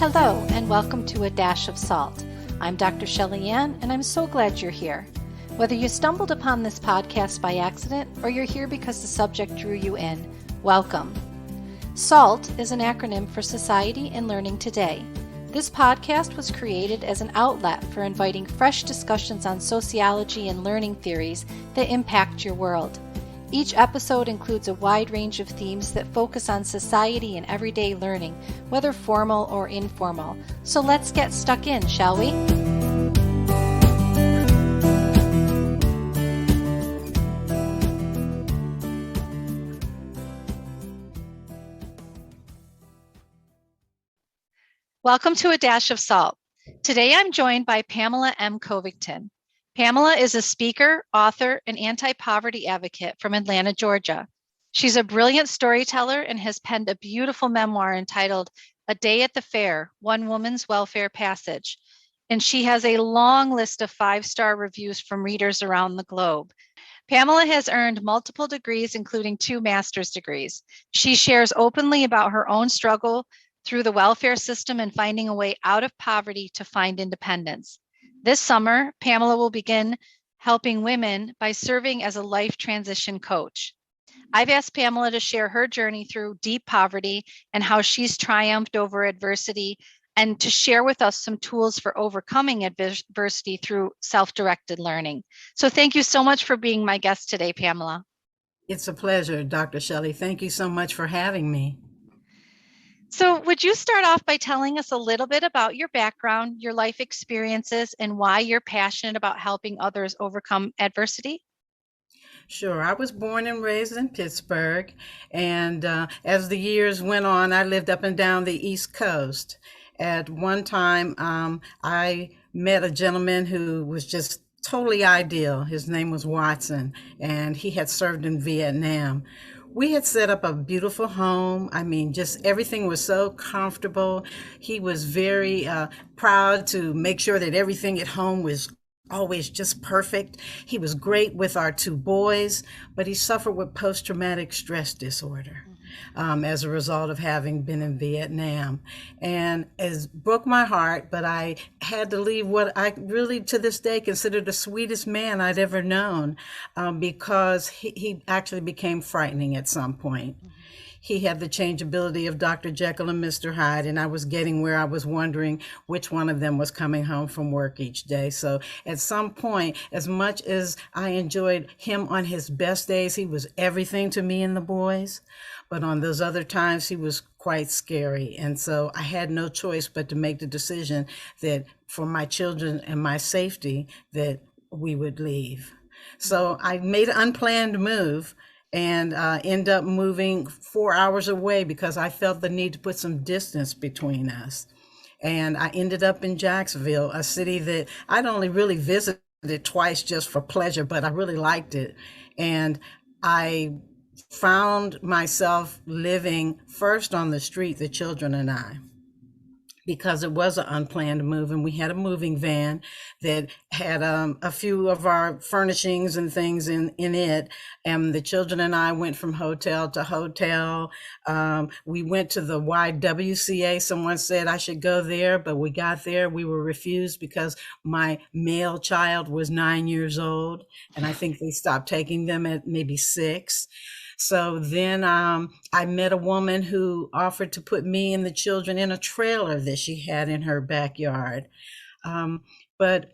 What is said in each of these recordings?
Hello, and welcome to A Dash of Salt. I'm Dr. Shelley Ann, and I'm so glad you're here. Whether you stumbled upon this podcast by accident or you're here because the subject drew you in, welcome. SALT is an acronym for Society and Learning Today. This podcast was created as an outlet for inviting fresh discussions on sociology and learning theories that impact your world. Each episode includes a wide range of themes that focus on society and everyday learning, whether formal or informal. So let's get stuck in, shall we? Welcome to A Dash of Salt. Today I'm joined by Pamela M Covington. Pamela is a speaker, author, and anti-poverty advocate from Atlanta, Georgia. She's a brilliant storyteller and has penned a beautiful memoir entitled A Day at the Fair, One Woman's Welfare Passage. And she has a long list of 5-star reviews from readers around the globe. Pamela has earned multiple degrees, including 2 master's degrees. She shares openly about her own struggle through the welfare system and finding a way out of poverty to find independence. This summer, Pamela will begin helping women by serving as a life transition coach. I've asked Pamela to share her journey through deep poverty and how she's triumphed over adversity, and to share with us some tools for overcoming adversity through self-directed learning. So thank you so much for being my guest today, Pamela. It's a pleasure, Dr. Shelley. Thank you so much for having me. So would you start off by telling us a little bit about your background, your life experiences, and why you're passionate about helping others overcome adversity? Sure. I was born and raised in Pittsburgh, and as the years went on, I lived up and down the East Coast. At one time, I met a gentleman who was just totally ideal. His name was Watson, and he had served in Vietnam. We had set up a beautiful home. I mean, just everything was so comfortable. He was very proud to make sure that everything at home was always just perfect. He was great with our 2 boys, but he suffered with post-traumatic stress disorder as a result of having been in Vietnam. And it broke my heart, but I had to leave what I really to this day consider the sweetest man I'd ever known, because he actually became frightening at some point. He had the changeability of Dr. Jekyll and Mr. Hyde, and I was getting where I was wondering which one of them was coming home from work each day. So at some point, as much as I enjoyed him on his best days, he was everything to me and the boys. But on those other times, he was quite scary. And so I had no choice but to make the decision that for my children and my safety, that we would leave. So I made an unplanned move and end up moving 4 hours away because I felt the need to put some distance between us. And I ended up in Jacksonville, a city that I'd only really visited twice just for pleasure, but I really liked it. And I found myself living first on the street, the children and I, because it was an unplanned move, and we had a moving van that had a few of our furnishings and things in it. And the children and I went from hotel to hotel. We went to the YWCA. Someone said I should go there, but we got there. We were refused because my male child was 9 years old, and I think they stopped taking them at maybe 6. So then I met a woman who offered to put me and the children in a trailer that she had in her backyard. But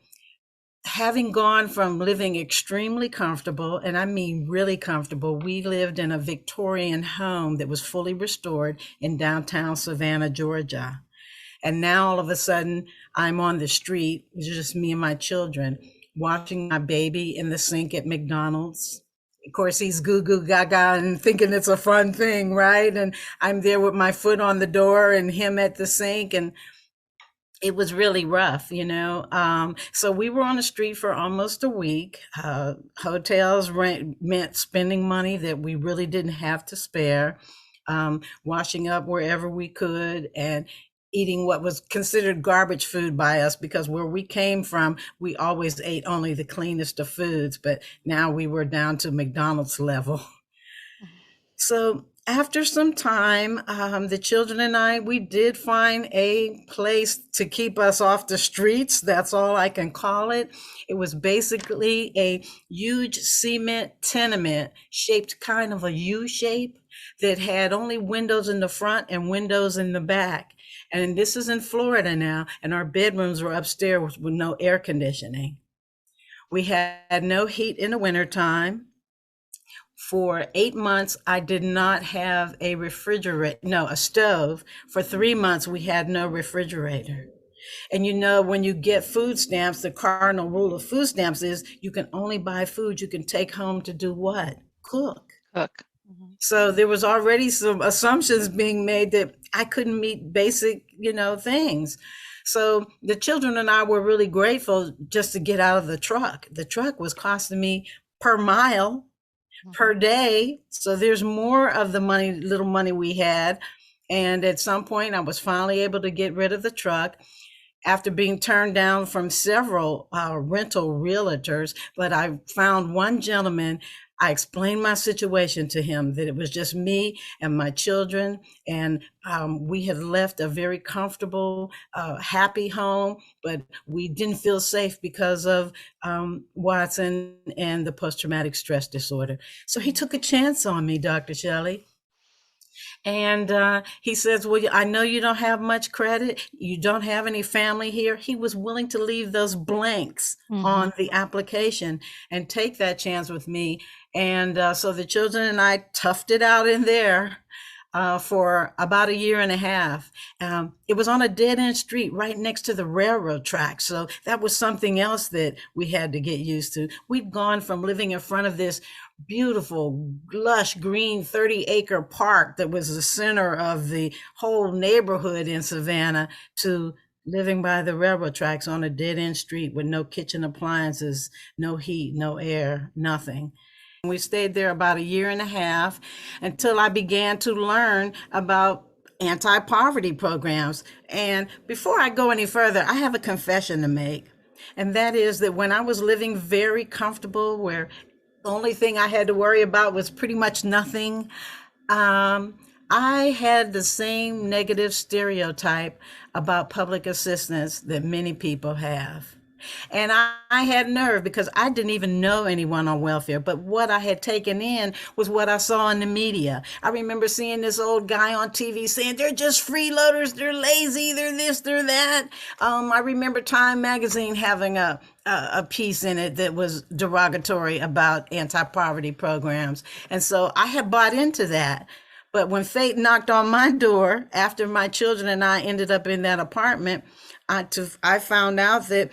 having gone from living extremely comfortable, and I mean really comfortable, we lived in a Victorian home that was fully restored in downtown Savannah, Georgia. And now all of a sudden I'm on the street, it's just me and my children, watching my baby in the sink at McDonald's. Of course, he's goo goo gaga and thinking it's a fun thing, right? And I'm there with my foot on the door and him at the sink, and it was really rough, you know. So we were on the street for almost a week. Hotels meant spending money that we really didn't have to spare, washing up wherever we could, and eating what was considered garbage food by us, because where we came from, we always ate only the cleanest of foods, but now we were down to McDonald's level. So after some time, the children and I, we did find a place to keep us off the streets. That's all I can call it. It was basically a huge cement tenement shaped kind of a U shape that had only windows in the front and windows in the back. And this is in Florida now, and our bedrooms were upstairs with no air conditioning. We had no heat in the wintertime. For 8 months, I did not have a a stove. For 3 months, we had no refrigerator. And when you get food stamps, the cardinal rule of food stamps is you can only buy food you can take home to do what? Cook. Cook. Mm-hmm. So there was already some assumptions being made that I couldn't meet basic, things. So the children and I were really grateful just to get out of the truck. The truck was costing me per mile, per day. So there's more of the little money we had. And at some point, I was finally able to get rid of the truck after being turned down from several rental realtors. But I found one gentleman. I explained my situation to him, that it was just me and my children. And we had left a very comfortable, happy home, but we didn't feel safe because of Watson and the post-traumatic stress disorder. So he took a chance on me, Dr. Shelley. And he says, well, I know you don't have much credit. You don't have any family here. He was willing to leave those blanks on the application and take that chance with me. And so the children and I toughed it out in there for about a year and a half. It was on a dead-end street right next to the railroad tracks. So that was something else that we had to get used to. We'd gone from living in front of this beautiful, lush, green 30-acre park that was the center of the whole neighborhood in Savannah to living by the railroad tracks on a dead-end street with no kitchen appliances, no heat, no air, nothing. We stayed there about a year and a half until I began to learn about anti-poverty programs. And before I go any further, I have a confession to make. And that is that when I was living very comfortable, where the only thing I had to worry about was pretty much nothing, I had the same negative stereotype about public assistance that many people have. And I had nerve because I didn't even know anyone on welfare, but what I had taken in was what I saw in the media. I remember seeing this old guy on TV saying, they're just freeloaders, they're lazy, they're this, they're that. I remember Time magazine having a piece in it that was derogatory about anti-poverty programs. And so I had bought into that. But when fate knocked on my door, after my children and I ended up in that apartment, I found out that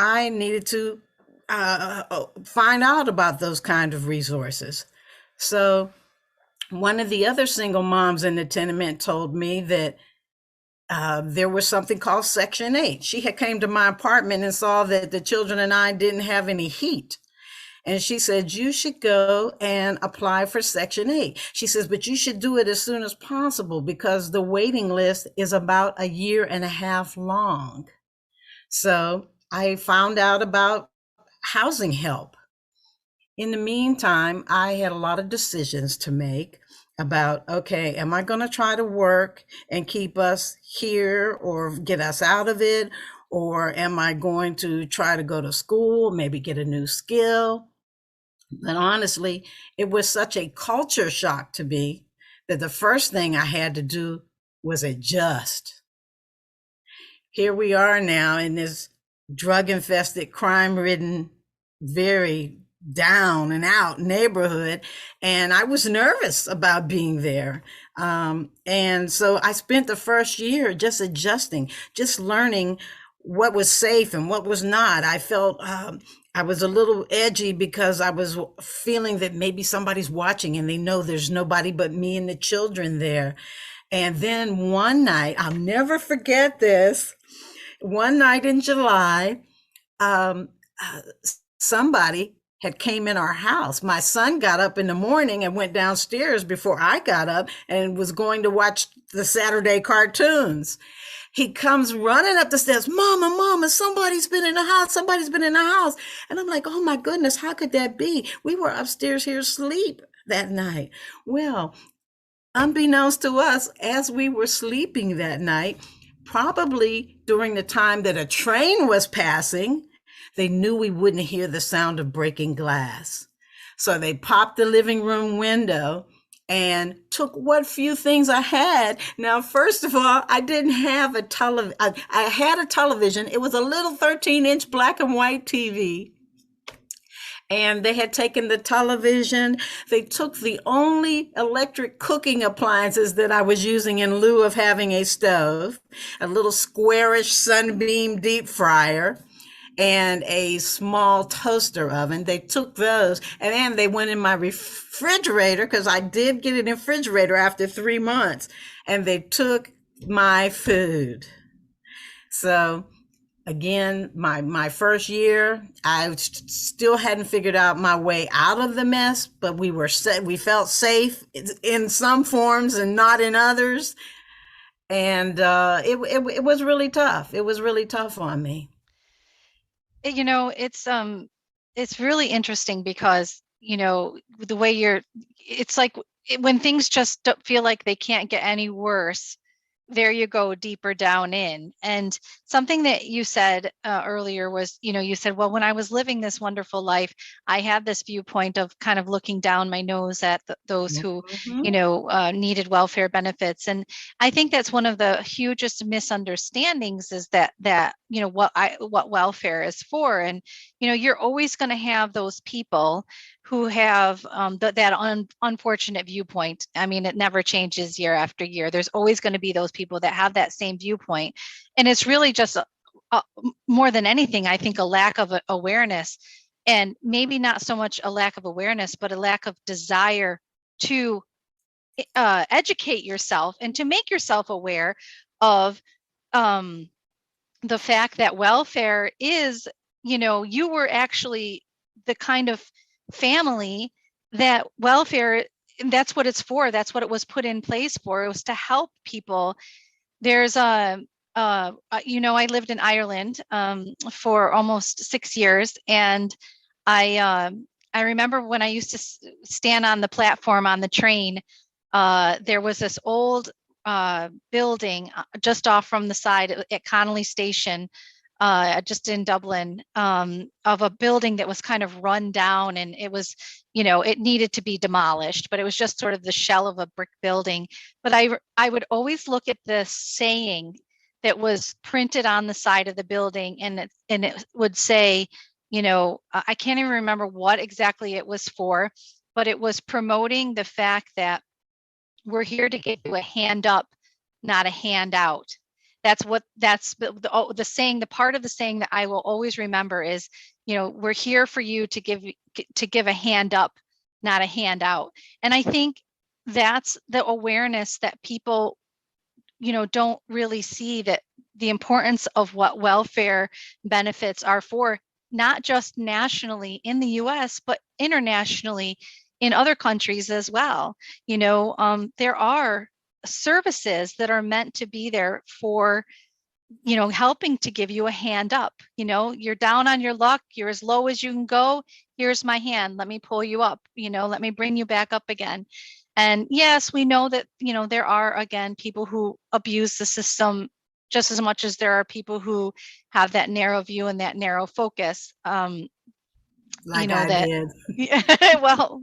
I needed to find out about those kind of resources. So one of the other single moms in the tenement told me that there was something called Section 8. She had came to my apartment and saw that the children and I didn't have any heat. And she said, you should go and apply for Section 8. She says, but you should do it as soon as possible because the waiting list is about a year and a half long. So I found out about housing help. In the meantime, I had a lot of decisions to make about, okay, am I going to try to work and keep us here or get us out of it? Or am I going to try to go to school, maybe get a new skill? But honestly, it was such a culture shock to me that the first thing I had to do was adjust. Here we are now in this drug-infested, crime-ridden, very down and out neighborhood. And I was nervous about being there. And so I spent the first year just adjusting, just learning what was safe and what was not. I felt I was a little edgy because I was feeling that maybe somebody's watching and they know there's nobody but me and the children there. And then one night, I'll never forget this, one night in July, somebody had came in our house. My son got up in the morning and went downstairs before I got up and was going to watch the Saturday cartoons. He comes running up the steps, Mama, somebody's been in the house. Somebody's been in the house. And I'm like, oh my goodness, how could that be? We were upstairs here asleep that night. Well, unbeknownst to us, as we were sleeping that night, probably during the time that a train was passing, they knew we wouldn't hear the sound of breaking glass. So they popped the living room window and took what few things I had. Now, first of all, I didn't have a television. I had a television. It was a little 13-inch black and white TV. And they had taken the television. They took the only electric cooking appliances that I was using in lieu of having a stove, a little squarish Sunbeam deep fryer, and a small toaster oven. They took those, and then they went in my refrigerator, because I did get an refrigerator after 3 months, and they took my food. So again, my first year, I still hadn't figured out my way out of the mess, but we felt safe in some forms and not in others, and it was really tough. It was really tough on me. You know, it's really interesting because, the way it's like when things just don't feel like they can't get any worse, there you go deeper down in. And something that you said earlier was, you said, well, when I was living this wonderful life, I had this viewpoint of kind of looking down my nose at those who, needed welfare benefits. And I think that's one of the hugest misunderstandings, is that what welfare is for. And, you're always going to have those people who have that unfortunate viewpoint. I mean, it never changes year after year. There's always going to be those people that have that same viewpoint. And it's really just more than anything, I think, a lack of awareness, and maybe not so much a lack of awareness, but a lack of desire to educate yourself and to make yourself aware of the fact that welfare is, you were actually the kind of family that welfare, that's what it's for. That's what it was put in place for. It was to help people. There's I lived in Ireland for almost 6 years, and I remember when I used to stand on the platform on the train. There was this old building just off from the side at Connolly Station, just in Dublin, of a building that was kind of run down, and it was, it needed to be demolished, but it was just sort of the shell of a brick building. But I would always look at this saying that was printed on the side of the building, and it would say, I can't even remember what exactly it was for, but it was promoting the fact that we're here to give you a hand up, not a handout. That's the saying. The part of the saying that I will always remember is, we're here for you to give a hand up, not a handout. And I think that's the awareness that people, don't really see, that the importance of what welfare benefits are for, not just nationally in the US, but internationally in other countries as well. There are services that are meant to be there for, helping to give you a hand up. You're down on your luck, you're as low as you can go. Here's my hand, let me pull you up, let me bring you back up again. And yes, we know that, there are, again, people who abuse the system just as much as there are people who have that narrow view and that narrow focus. Like I did. Yeah, well,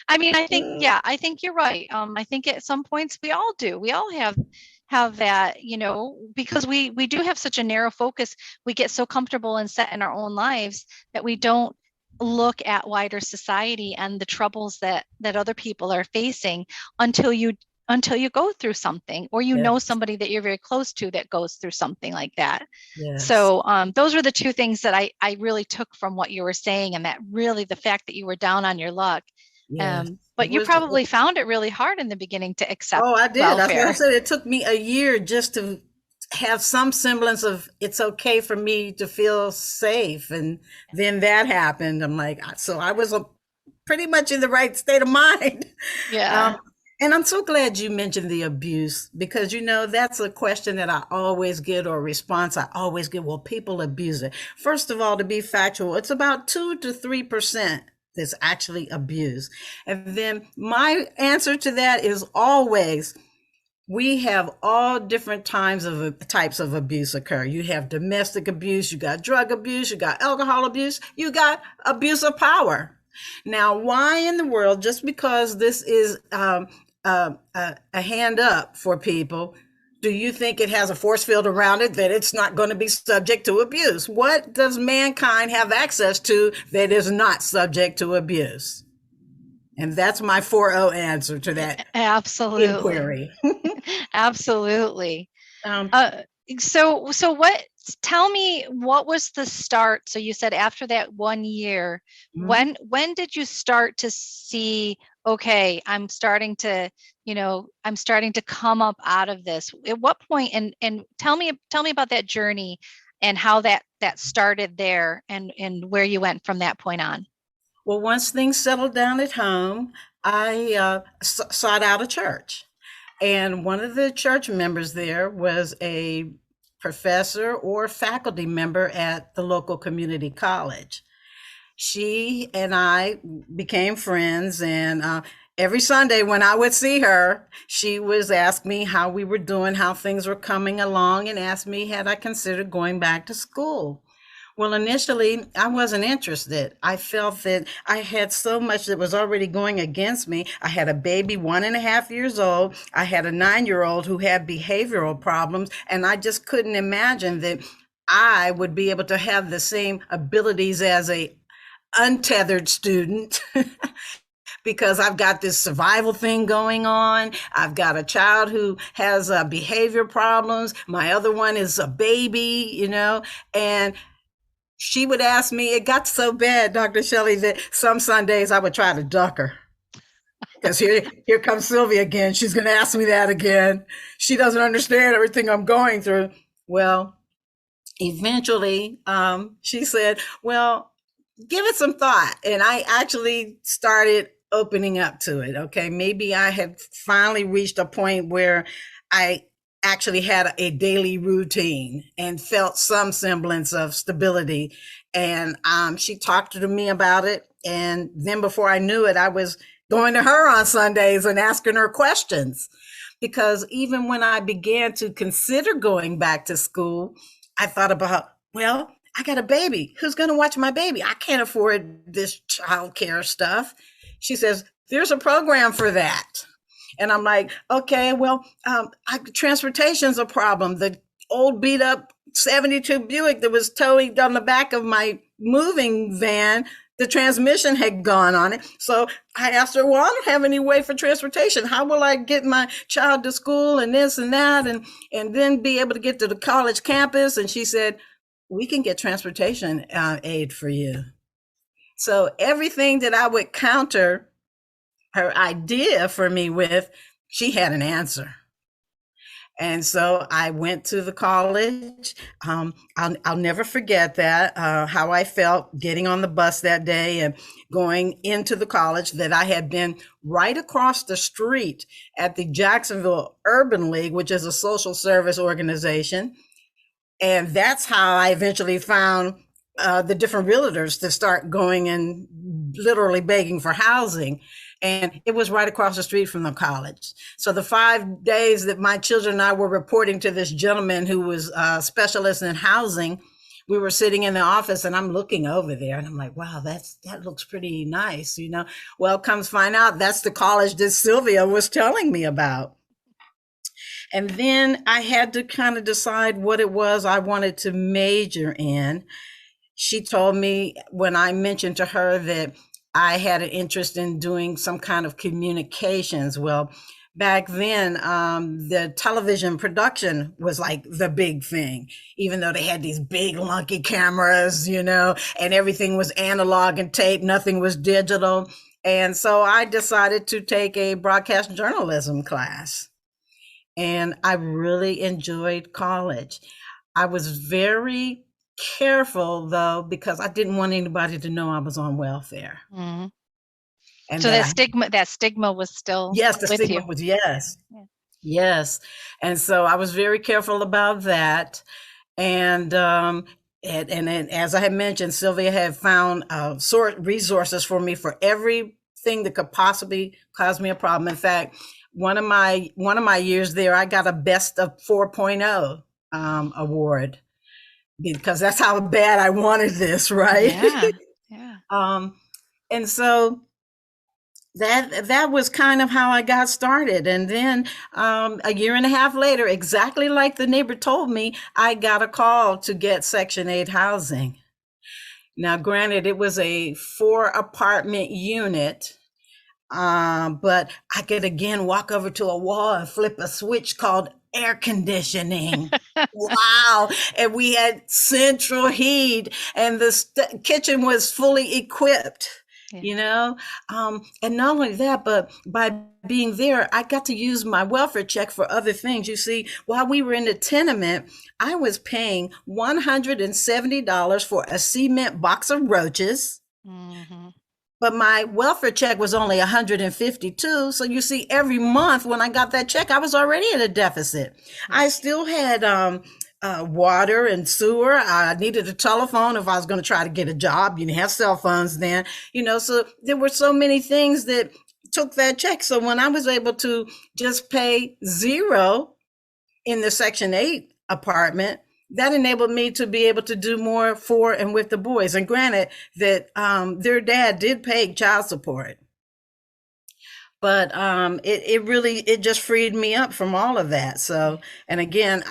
I think you're right. I think at some points we all do. We all have that, because we do have such a narrow focus. We get so comfortable and set in our own lives that we don't look at wider society and the troubles that other people are facing until you go through something, or know somebody that you're very close to that goes through something like that. Yes. So those were the two things that I really took from what you were saying, and that really the fact that you were down on your luck. Yes. But you probably found it really hard in the beginning to accept. Oh, I did. Welfare. That's why I said it took me a year just to have some semblance of it's okay for me to feel safe. And then that happened. I'm like, so I was pretty much in the right state of mind. Yeah. And I'm so glad you mentioned the abuse, because, that's a question that I always get, or a response I always get. Well, people abuse it. First of all, to be factual, it's about 2 to 3% that's actually abuse? And then my answer to that is always, we have all different types of abuse occur. You have domestic abuse, you got drug abuse, you got alcohol abuse, you got abuse of power. Now, why in the world, just because this is a hand up for people, do you think it has a force field around it that it's not going to be subject to abuse? What does mankind have access to that is not subject to abuse? And that's my 4-0 answer to that inquiry. Absolutely. So what, tell me, what was the start? So you said after that 1 year, when did you start to see, okay, I'm starting to come up out of this? At what point? And tell me about that journey and how that started there and where you went from that point on. Well, once things settled down at home, I sought out a church. And one of the church members there was a professor or faculty member at the local community college. She and I became friends, and every Sunday when I would see her, she would ask me how we were doing, how things were coming along, and asked me had I considered going back to school. Well, initially, I wasn't interested. I felt that I had so much that was already going against me. I had a baby 1.5 years old. I had a 9-year-old who had behavioral problems, and I just couldn't imagine that I would be able to have the same abilities as a untethered student. Because I've got this survival thing going on. I've got a child who has behavior problems. My other one is a baby, and she would ask me, it got so bad, Dr. Shelley, that some Sundays I would try to duck her. Because here comes Sylvia again. She's going to ask me that again. She doesn't understand everything I'm going through. Well, eventually she said, well, give it some thought. And I actually started opening up to it. Okay, maybe I had finally reached a point where I actually had a daily routine and felt some semblance of stability. And she talked to me about it. And then before I knew it, I was going to her on Sundays and asking her questions. Because even when I began to consider going back to school, I thought about, well, I got a baby. Who's going to watch my baby? I can't afford this childcare stuff. She says, there's a program for that. And I'm like, okay, well, transportation's a problem. The old beat up 72 Buick that was towing on the back of my moving van, the transmission had gone on it. So I asked her, well, I don't have any way for transportation. How will I get my child to school and this and that and then be able to get to the college campus? And she said, we can get transportation aid for you. So everything that I would counter her idea for me with, she had an answer. And so I went to the college. I'll never forget that, how I felt getting on the bus that day and going into the college, that I had been right across the street at the Jacksonville Urban League, which is a social service organization. And that's how I eventually found the different realtors to start going and literally begging for housing. And it was right across the street from the college. So the 5 days that my children and I were reporting to this gentleman who was a specialist in housing, we were sitting in the office and I'm looking over there and I'm like, wow, that looks pretty nice, Well, comes find out that's the college that Sylvia was telling me about. And then I had to kind of decide what it was I wanted to major in. She told me when I mentioned to her that I had an interest in doing some kind of communications. Well, back then, the television production was like the big thing, even though they had these big lunky cameras, and everything was analog and tape, nothing was digital. And so I decided to take a broadcast journalism class. And I really enjoyed college. I was very careful, though, because I didn't want anybody to know I was on welfare. Mm-hmm. And so that stigma was still yes, the with stigma you. Was yes. And so I was very careful about that. And And as I had mentioned, Sylvia had found resources for me for everything that could possibly cause me a problem. In fact, one of my years there, I got a best of 4.0 award because that's how bad I wanted this, right? Yeah. Yeah. And so that was kind of how I got started. And then a year and a half later, exactly like the neighbor told me, I got a call to get Section 8 housing. Now, granted, it was a 4 apartment unit, but I could again walk over to a wall and flip a switch called air conditioning. Wow. And we had central heat, and the kitchen was fully equipped. Yeah. And not only that, but by being there, I got to use my welfare check for other things. You see, while we were in the tenement, I was paying $170 for a cement box of roaches, Mm-hmm. but my welfare check was only 152. So you see, every month when I got that check, I was already at a deficit. I still had water and sewer. I needed a telephone if I was going to try to get a job. You didn't have cell phones then, so there were so many things that took that check. So when I was able to just pay zero in the Section 8 apartment, that enabled me to be able to do more for and with the boys. And granted that their dad did pay child support, but it just freed me up from all of that. So, and again,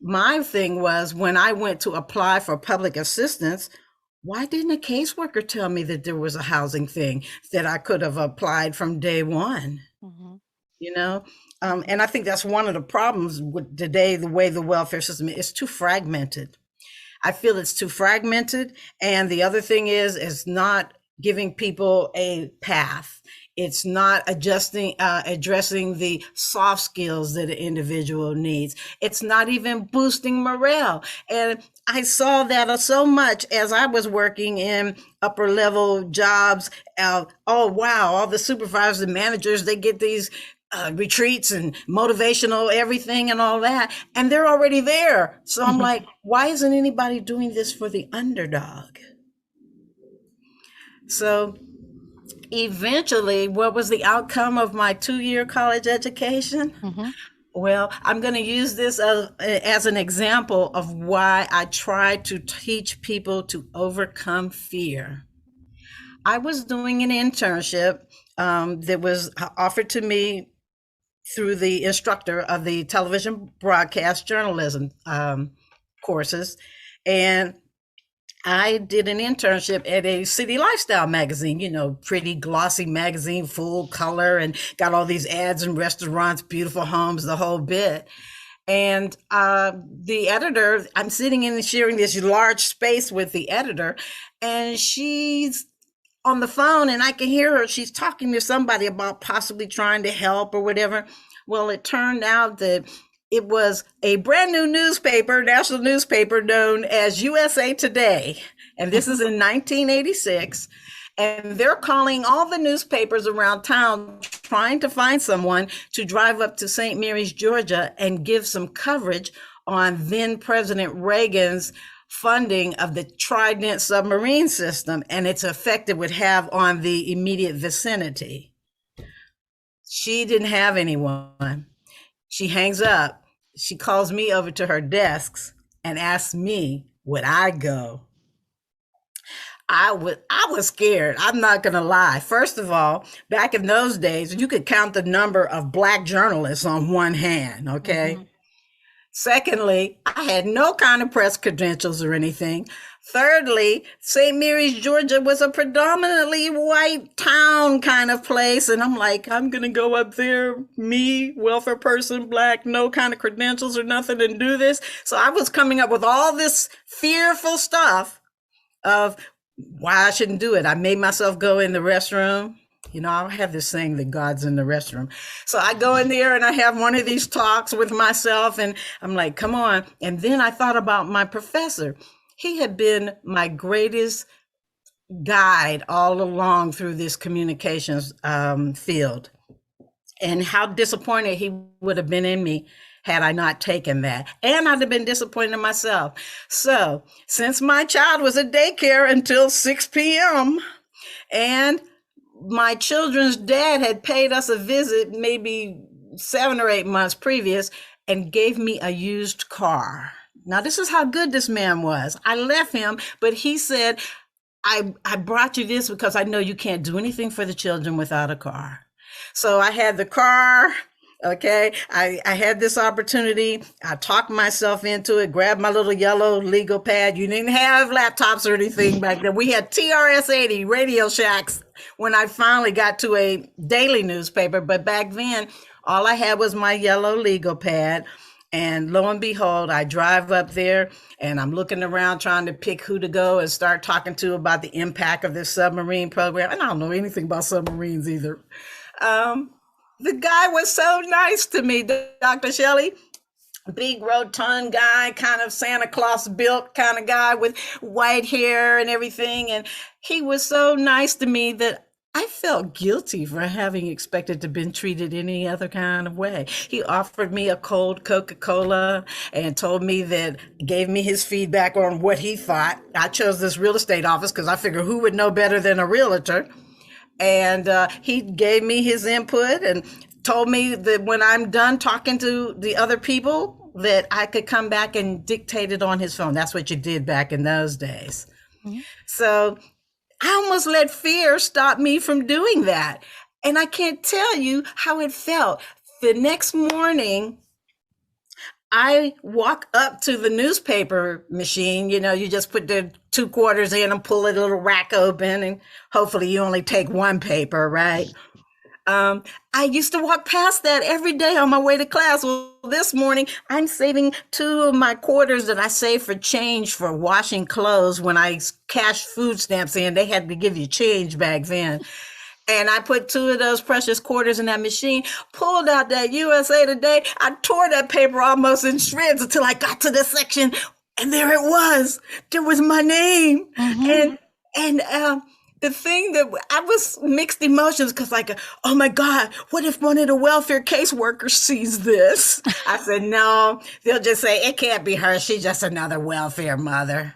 my thing was, when I went to apply for public assistance, why didn't a caseworker tell me that there was a housing thing that I could have applied from day one? Mm-hmm. And I think that's one of the problems with today, the way the welfare system is too fragmented. I feel it's too fragmented. And the other thing is, it's not giving people a path. It's not addressing the soft skills that an individual needs. It's not even boosting morale. And I saw that so much as I was working in upper level jobs. Oh, wow, all the supervisors and managers, they get these retreats and motivational everything and all that, and they're already there. So I'm like, why isn't anybody doing this for the underdog? So eventually, what was the outcome of my 2-year college education? Mm-hmm. Well, I'm going to use this as an example of why I try to teach people to overcome fear. I was doing an internship that was offered to me through the instructor of the television broadcast journalism courses. And I did an internship at a city lifestyle magazine, pretty glossy magazine, full color, and got all these ads and restaurants, beautiful homes, the whole bit. And the editor, I'm sitting in and sharing this large space with the editor, and she's on the phone, and I can hear her. She's talking to somebody about possibly trying to help or whatever. Well, it turned out that it was a brand new newspaper, national newspaper known as USA Today. And this is in 1986. And they're calling all the newspapers around town, trying to find someone to drive up to St. Mary's, Georgia, and give some coverage on then President Reagan's funding of the Trident submarine system and its effect it would have on the immediate vicinity. She didn't have anyone. She hangs up. She calls me over to her desk and asks me, would I go? I was scared. I'm not going to lie. First of all, back in those days, you could count the number of Black journalists on one hand, okay? Mm-hmm. Secondly, I had no kind of press credentials or anything. Thirdly, St. Mary's, Georgia was a predominantly white town kind of place. And I'm like, I'm going to go up there, me, welfare person, Black, no kind of credentials or nothing, and do this. So I was coming up with all this fearful stuff of why I shouldn't do it. I made myself go in the restroom. I have this saying that God's in the restroom. So I go in there and I have one of these talks with myself, and I'm like, come on. And then I thought about my professor. He had been my greatest guide all along through this communications field, and how disappointed he would have been in me had I not taken that. And I'd have been disappointed in myself. So since my child was at daycare until 6 p.m., and my children's dad had paid us a visit maybe 7 or 8 months previous and gave me a used car. Now, this is how good this man was. I left him, but he said, I brought you this because I know you can't do anything for the children without a car. So I had the car. Okay. I had this opportunity. I talked myself into it, grabbed my little yellow legal pad. You didn't have laptops or anything back then. We had TRS-80 Radio Shacks when I finally got to a daily newspaper. But back then, all I had was my yellow legal pad. And lo and behold, I drive up there and I'm looking around trying to pick who to go and start talking to about the impact of this submarine program. And I don't know anything about submarines either. The guy was so nice to me, Dr. Shelley. Big rotund guy, kind of Santa Claus built kind of guy with white hair and everything. And he was so nice to me that I felt guilty for having expected to have been treated any other kind of way. He offered me a cold Coca-Cola and told me gave me his feedback on what he thought. I chose this real estate office because I figured who would know better than a realtor. And he gave me his input and told me that when I'm done talking to the other people, that I could come back and dictate it on his phone. That's what you did back in those days. Mm-hmm. So I almost let fear stop me from doing that. And I can't tell you how it felt. The next morning, I walk up to the newspaper machine. You know, you just put the 2 quarters in and pull a little rack open, and hopefully you only take one paper, right? I used to walk past that every day on my way to class. Well, this morning, I'm saving 2 of my quarters that I saved for change for washing clothes. When I cashed food stamps in, they had to give you change back then. And I put 2 of those precious quarters in that machine, pulled out that USA Today. I tore that paper almost in shreds until I got to the section, and there it was. There was my name. Mm-hmm. And the thing that I was mixed emotions because oh my God, what if one of the welfare caseworkers sees this? I said, no, they'll just say, it can't be her. She's just another welfare mother.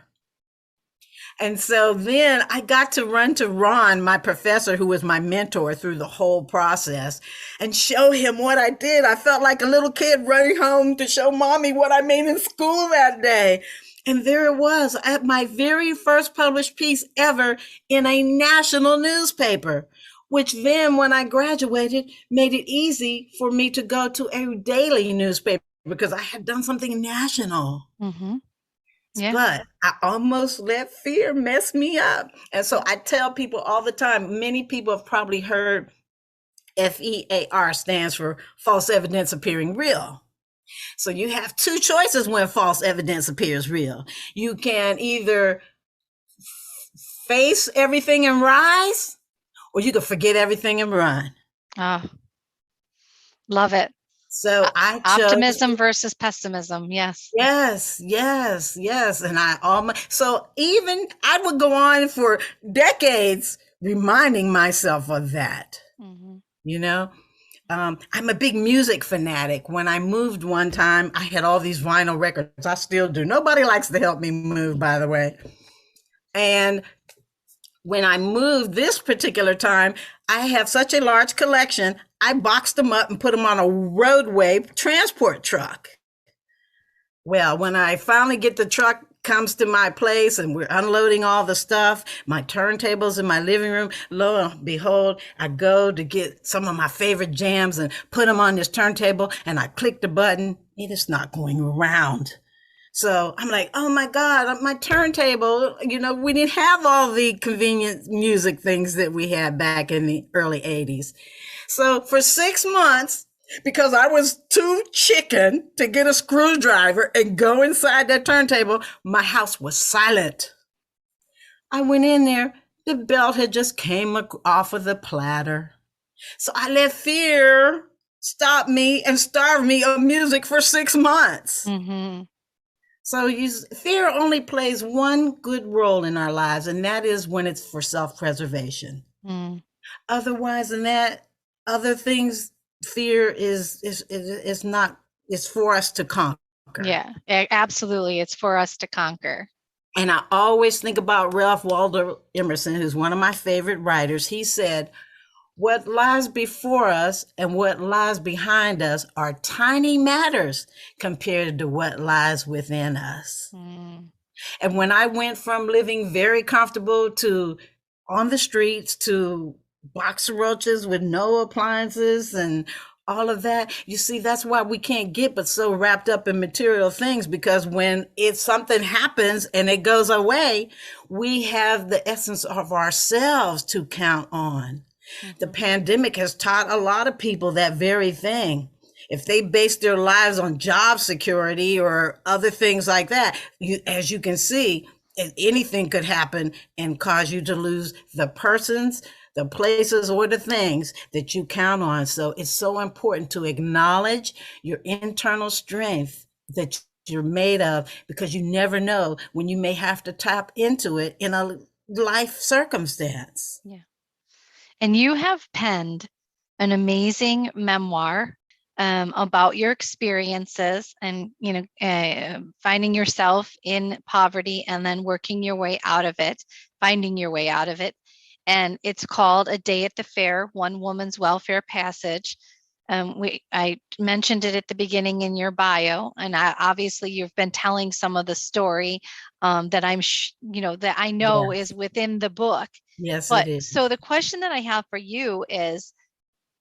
And so then I got to run to Ron, my professor, who was my mentor through the whole process, and show him what I did. I felt like a little kid running home to show mommy what I made in school that day. And there it was, at my very first published piece ever in a national newspaper, which then when I graduated made it easy for me to go to a daily newspaper because I had done something national. Mm-hmm. Yeah. But I almost let fear mess me up. And so I tell people all the time, many people have probably heard FEAR stands for false evidence appearing real. So you have 2 choices when false evidence appears real. You can either face everything and rise, or you can forget everything and run. Oh, love it. So I chose optimism versus pessimism. Yes. Yes. And so even I would go on for decades reminding myself of that. Mm-hmm. You know, I'm a big music fanatic. When I moved one time, I had all these vinyl records. I still do. Nobody likes to help me move, by the way. And when I moved this particular time, I have such a large collection. I boxed them up and put them on a roadway transport truck. Well, when I finally get the truck comes to my place and we're unloading all the stuff, my turntables in my living room, lo and behold, I go to get some of my favorite jams and put them on this turntable, and I click the button. It is not going around. So I'm like, oh my God, my turntable, you know, we didn't have all the convenient music things that we had back in the early 80s. So for 6 months, because I was too chicken to get a screwdriver and go inside that turntable, my house was silent. I went in there, the belt had just came off of the platter. So I let fear stop me and starve me of music for 6 months. Mm-hmm. So fear only plays one good role in our lives, and that is when it's for self-preservation. Mm. Otherwise than that, other things, fear is not It's for us to conquer. Yeah, absolutely. It's for us to conquer. And I always think about Ralph Waldo Emerson, who's one of my favorite writers. He said, what lies before us and what lies behind us are tiny matters compared to what lies within us. Mm. And when I went from living very comfortable to on the streets to boxer roaches with no appliances and all of that, you see, that's why we can't get but so wrapped up in material things, because when it's something happens and it goes away, we have the essence of ourselves to count on. Mm-hmm. The pandemic has taught a lot of people that very thing. If they base their lives on job security or other things like that, as you can see, anything could happen and cause you to lose the persons, the places, or the things that you count on. So it's so important to acknowledge your internal strength that you're made of, because you never know when you may have to tap into it in a life circumstance. Yeah. And you have penned an amazing memoir about your experiences and, finding yourself in poverty and then working your way out of it, finding your way out of it. And it's called A Day at the Fair, One Woman's Welfare Passage. I mentioned it at the beginning in your bio, and obviously you've been telling some of the story that that I know Yes. is within the book. Yes, But it is. so the question that I have for you is,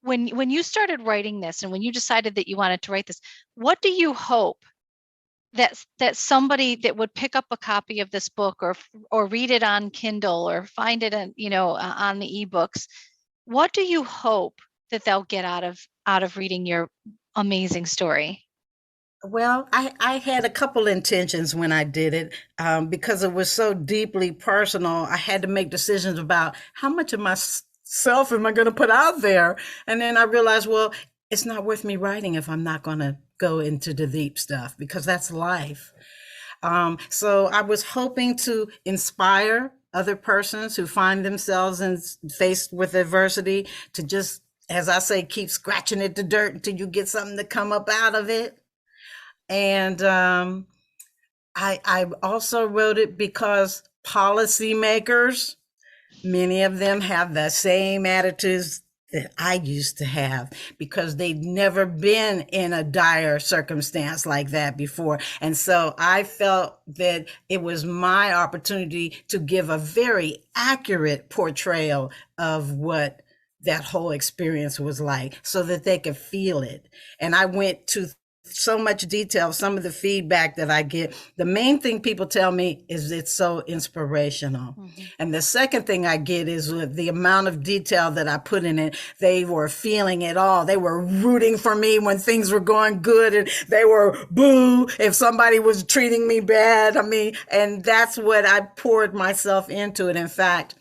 when you started writing this and when you decided that you wanted to write this, what do you hope that somebody that would pick up a copy of this book or read it on Kindle or find it on the ebooks, what do you hope that they'll get out of reading your amazing story? Well, I had a couple intentions when I did it, because it was so deeply personal. I had to make decisions about how much of myself am I going to put out there. And then I realized, well, it's not worth me writing if I'm not going to go into the deep stuff, because that's life. So I was hoping to inspire other persons who find themselves faced with adversity to just, as I say, keep scratching at the dirt until you get something to come up out of it. And I also wrote it because policymakers, many of them have the same attitudes that I used to have, because they'd never been in a dire circumstance like that before. And so I felt that it was my opportunity to give a very accurate portrayal of what that whole experience was like, so that they could feel it. And I went to so much detail. Some of the feedback that I get, the main thing people tell me is it's so inspirational. Mm-hmm. And the second thing I get is with the amount of detail that I put in it, they were feeling it all. They were rooting for me when things were going good, and they were boo if somebody was treating me bad. I mean, and that's what I poured myself into it. In fact,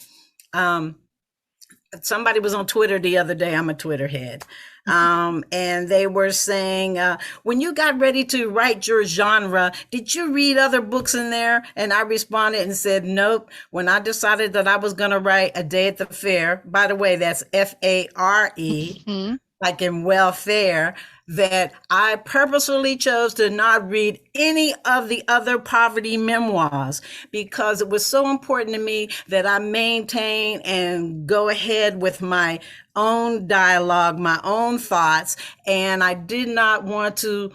somebody was on Twitter the other day. I'm a Twitter head. And they were saying, when you got ready to write your genre, did you read other books in there? And I responded and said, nope. When I decided that I was going to write A Day at the Fair, by the way, that's FARE, mm-hmm. like in welfare, that I purposefully chose to not read any of the other poverty memoirs, because it was so important to me that I maintain and go ahead with my own dialogue, my own thoughts. And I did not want to,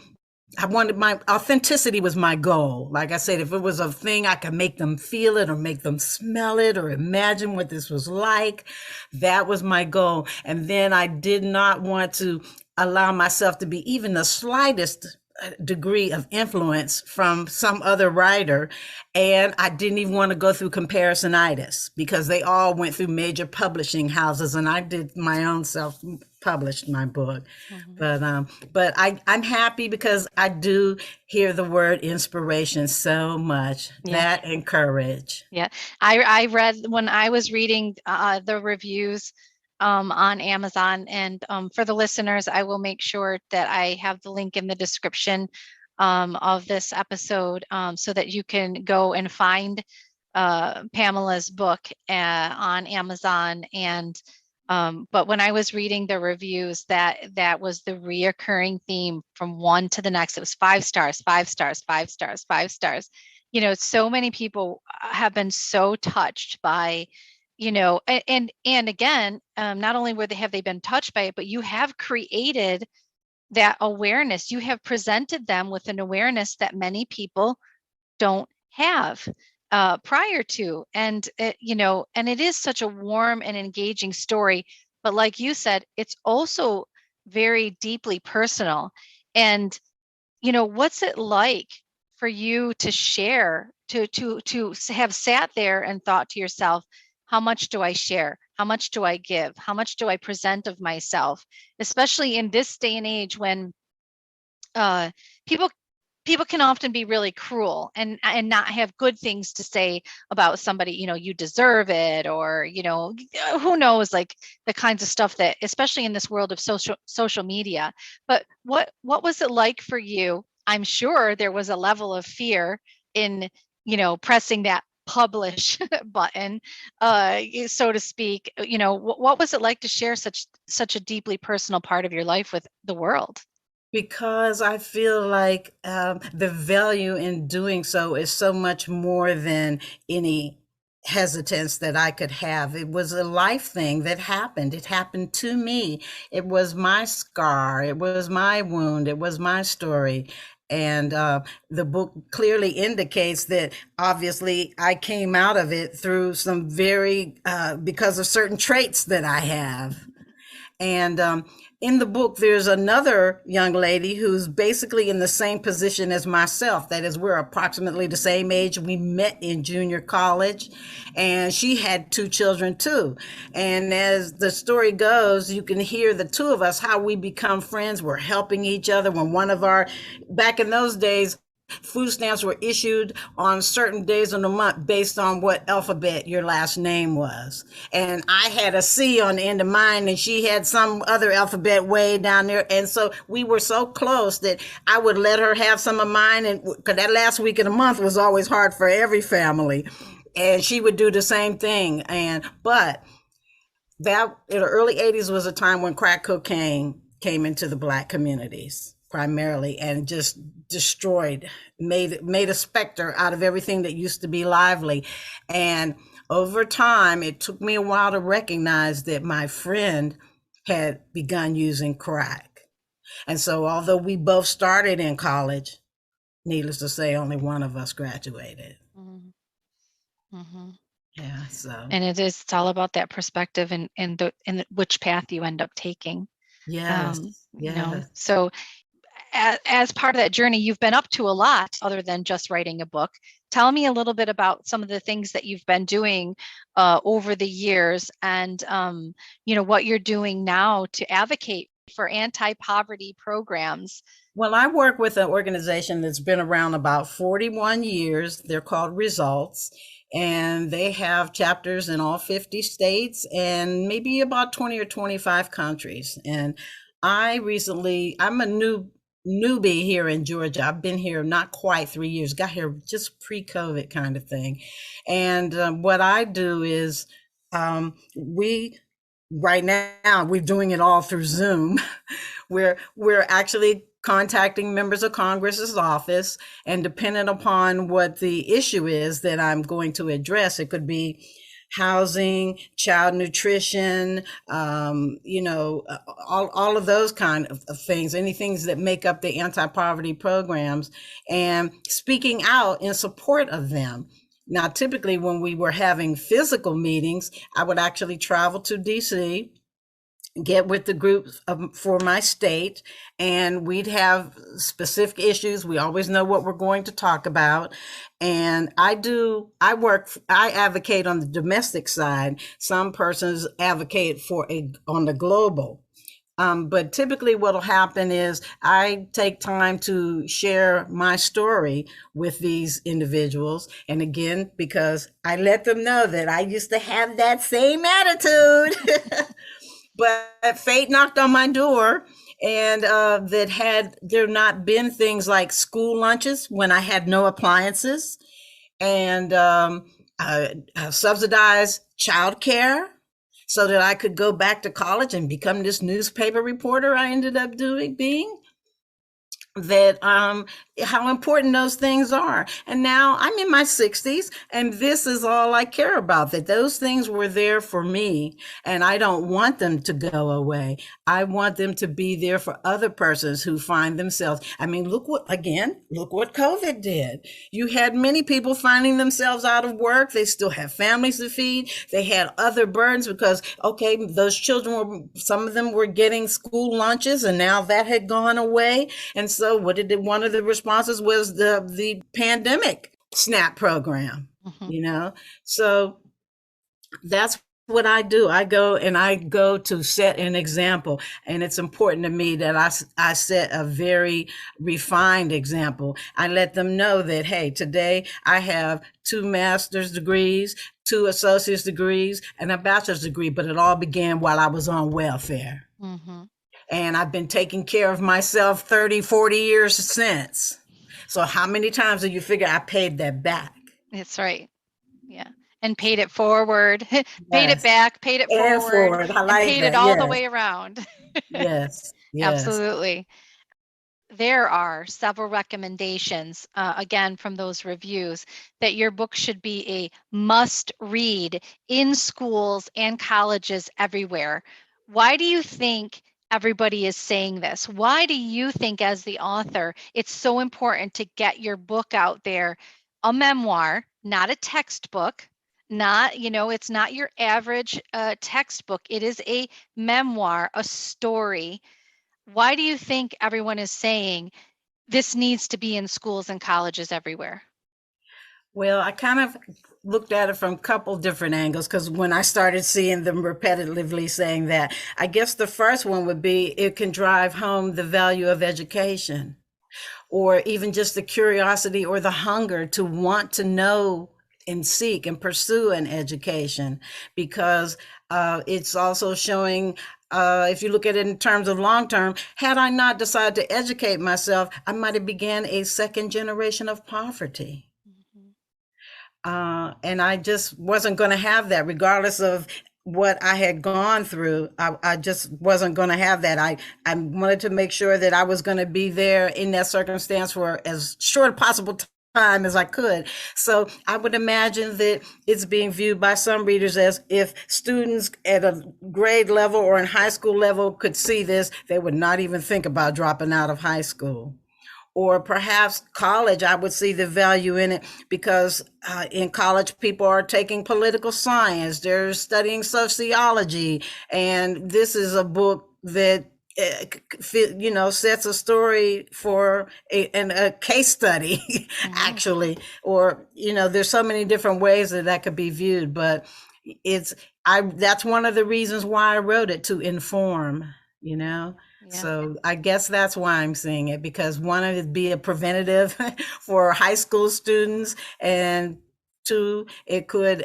I wanted my authenticity was my goal. Like I said, if it was a thing I could make them feel it or make them smell it or imagine what this was like, that was my goal. And then I did not want to allow myself to be even the slightest degree of influence from some other writer. And I didn't even want to go through comparisonitis, because they all went through major publishing houses, and I did my own self-published my book. Mm-hmm. But I'm happy, because I do hear the word inspiration so much. Yeah. That and courage. Yeah. I read, when I was reading the reviews on Amazon, and for the listeners, I will make sure that I have the link in the description of this episode, so that you can go and find Pamela's book on Amazon and But when I was reading the reviews, that was the reoccurring theme from one to the next. It was 5 stars, 5 stars, 5 stars, 5 stars. So many people have been so touched by, and again, not only have they been touched by it, but you have created that awareness. You have presented them with an awareness that many people don't have prior to. And and it is such a warm and engaging story. But like you said, it's also very deeply personal. And what's it like for you to share, to have sat there and thought to yourself, how much do I share? How much do I give? How much do I present of myself? Especially in this day and age when uh, people people can often be really cruel and not have good things to say about somebody. You deserve it, or who knows, like the kinds of stuff that, especially in this world of social media. But what was it like for you? I'm sure there was a level of fear in pressing that publish button, so to speak. What was it like to share such a deeply personal part of your life with the world? Because I feel like the value in doing so is so much more than any hesitance that I could have. It was a life thing that happened. It happened to me. It was my scar. It was my wound. It was my story. And the book clearly indicates that obviously I came out of it through some because of certain traits that I have. And in the book, there's another young lady who's basically in the same position as myself. That is, we're approximately the same age. We met in junior college, and she had 2 children too. And as the story goes, you can hear the two of us, how we become friends. We're helping each other. Back in those days, food stamps were issued on certain days of the month based on what alphabet your last name was. And I had a C on the end of mine, and she had some other alphabet way down there. And so we were so close that I would let her have some of mine. And because that last week of the month was always hard for every family. And she would do the same thing. But that in the early 80s was a time when crack cocaine came into the Black communities primarily, and just made a specter out of everything that used to be lively. And over time, it took me a while to recognize that my friend had begun using crack. And so although we both started in college, needless to say, only one of us graduated. Mm-hmm. Yeah, so. And it's all about that perspective and which path you end up taking. Yes, So as part of that journey, you've been up to a lot other than just writing a book. Tell me a little bit about some of the things that you've been doing over the years, and what you're doing now to advocate for anti-poverty programs. Well, I work with an organization that's been around about 41 years. They're called Results, and they have chapters in all 50 states and maybe about 20 or 25 countries. And I'm a newbie here in Georgia. I've been here not quite 3 years, got here just pre-COVID kind of thing. And what I do is right now we're doing it all through Zoom. We're actually contacting members of Congress's office, and depending upon what the issue is that I'm going to address, it could be housing, child nutrition, all of those kind of things, any things that make up the anti-poverty programs, and speaking out in support of them. Now, typically when we were having physical meetings, I would actually travel to DC, get with the group for my state, and we'd have specific issues. We always know what we're going to talk about. And I advocate on the domestic side. Some persons advocate on the global. But typically what'll happen is I take time to share my story with these individuals. And again, because I let them know that I used to have that same attitude. But fate knocked on my door, and that had there not been things like school lunches when I had no appliances, and subsidized childcare, so that I could go back to college and become this newspaper reporter I ended up being, that how important those things are. And now I'm in my 60s, and this is all I care about, that those things were there for me, and I don't want them to go away. I want them to be there for other persons who find themselves. I mean, look what COVID did. You had many people finding themselves out of work. They still have families to feed. They had other burdens because, okay, those children some of them were getting school lunches, and now that had gone away. And so one of the responses was the pandemic SNAP program, So that's what I do. I go to set an example, and it's important to me that I set a very refined example. I let them know that, hey, today I have 2 master's degrees, 2 associate's degrees, and a bachelor's degree, but it all began while I was on welfare. Mm-hmm. And I've been taking care of myself 30, 40 years since. So how many times do you figure I paid that back? That's right. Yeah. And paid it forward, paid it back, paid it forward, I like and paid it all the way around. Yes. Absolutely. There are several recommendations, again, from those reviews, that your book should be a must read in schools and colleges everywhere. Why do you think everybody is saying this? Why do you think, as the author, it's so important to get your book out there? A memoir, not a textbook, it's not your average textbook. It is a memoir, a story. Why do you think everyone is saying this needs to be in schools and colleges everywhere? Well, I kind of looked at it from a couple different angles, because when I started seeing them repetitively saying that, I guess the first one would be it can drive home the value of education, or even just the curiosity or the hunger to want to know and seek and pursue an education, because it's also showing, if you look at it in terms of long term, had I not decided to educate myself, I might have began a second generation of poverty. And I just wasn't going to have that, regardless of what I had gone through. I just wasn't going to have that. I wanted to make sure that I was going to be there in that circumstance for as short a possible time as I could. So I would imagine that it's being viewed by some readers as, if students at a grade level or in high school level could see this, they would not even think about dropping out of high school. Or perhaps college, I would see the value in it, because in college, people are taking political science, they're studying sociology, and this is a book that sets a story for a case study, actually. Or, there's so many different ways that could be viewed, but that's one of the reasons why I wrote it, to inform, Yeah. So I guess that's why I'm seeing it, because one, it'd be a preventative for high school students, and 2, it could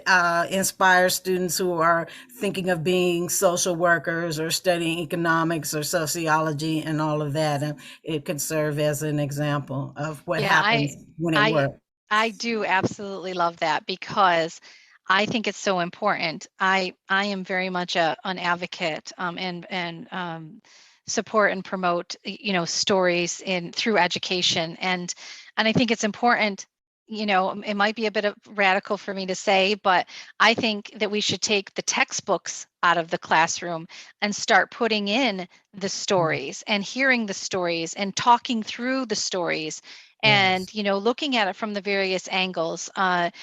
inspire students who are thinking of being social workers or studying economics or sociology and all of that. And it could serve as an example of what happens when it works. I do absolutely love that, because I think it's so important. I am very much an advocate and support and promote stories through education, and I think it's important. It might be a bit of radical for me to say, but I think that we should take the textbooks out of the classroom and start putting in the stories and hearing the stories and talking through the stories, and looking at it from the various angles, that